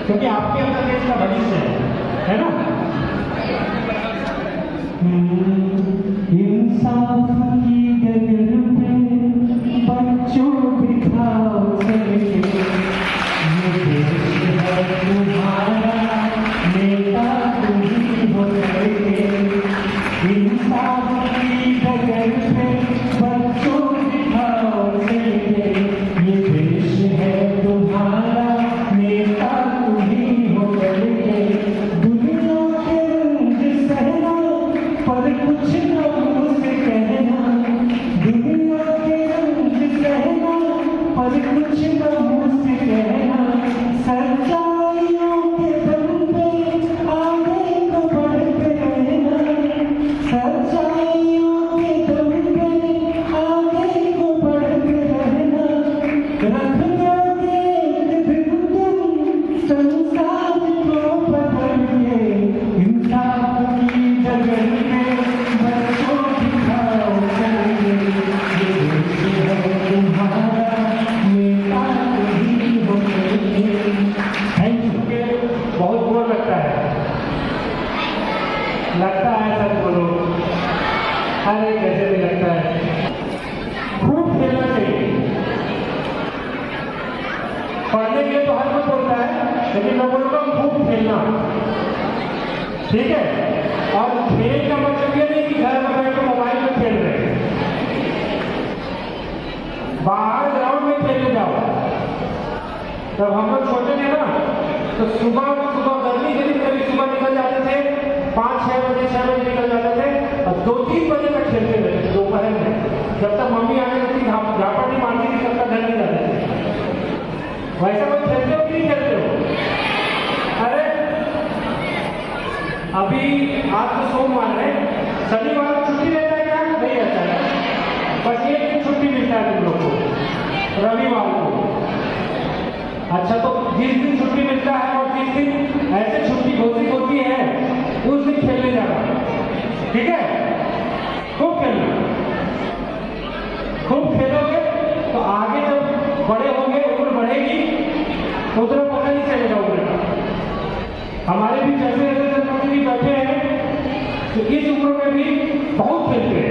क्योंकि आपके अंदर देश का भविष्य है ना। इंसाफ की डगर पे बच्चों दिखाओ चलके, ये देश है तुम्हारा, नेता तुम ही हो करके। इंसाफ की डगर पे बच्चों दिखाओ चलके, ये देश है तुम्हारा, नेता तुम ही हो करके। दुनिया के रंग सहना पर कुछ न मुझसे कहना, दुनिया के रंग सहना पर कुछ न मुझसे कहना। सच्चाइयों के दम पे आगे को बढ़ते रहना, सच्चाइयों के दम पे आगे को बढ़ते रहना। रख दोगे एक दिन तुम संसार को बदल के, इंसाफ की जगह में बच्चों दिखाओ चलके, ये देश है तुम्हारा, नेता तुम ही हो करके। Thank you. बहुत बोर लगता है सर बोलो, अरे कैसे भी लगता है। खूब खेलना चाहिए। पढ़ने के लिए तो हर कोई बोलता है, लेकिन मैं बोलूँगा खूब खेलना, ठीक है। और खेल का मतलब ये नहीं कि घर में बैठ के मोबाइल में खेल रहे हैं, बाहर ग्राउंड में खेलने जाओ। जब हम लोग छोटे थे ना, तो सुबह गर्मी के दिन कभी सुबह निकल जाते थे, 5-6 बजे 6 बजे निकल जाते थे और 2-3 बजे तक खेलते रहते थे दोपहर में। जब तक मम्मी आने लगती झापड़ मारती थी तब तक घर नहीं जाते थे। वैसा कोई खेलते हो कि नहीं खेलते हो? अरे अभी आज तो सोमवार है, शनिवार को छुट्टी रहता है क्या? नहीं रहता है, बस एक दिन छुट्टी मिलता है तुम लोग को, रविवार को। अच्छा, तो जिस दिन छुट्टी मिलता है और जिस दिन ऐसे छुट्टी घोषित होती है उस दिन खेलने जाना, ठीक है। खूब खेलना, खूब खेलोगे तो आगे जब बड़े होंगे, उम्र बढ़ेगी तो उतना पता नहीं चलेगा उम्र का। हमारे भी जैसे जैसे भी बैठे हैं तो इस उम्र में भी बहुत खेलते हैं।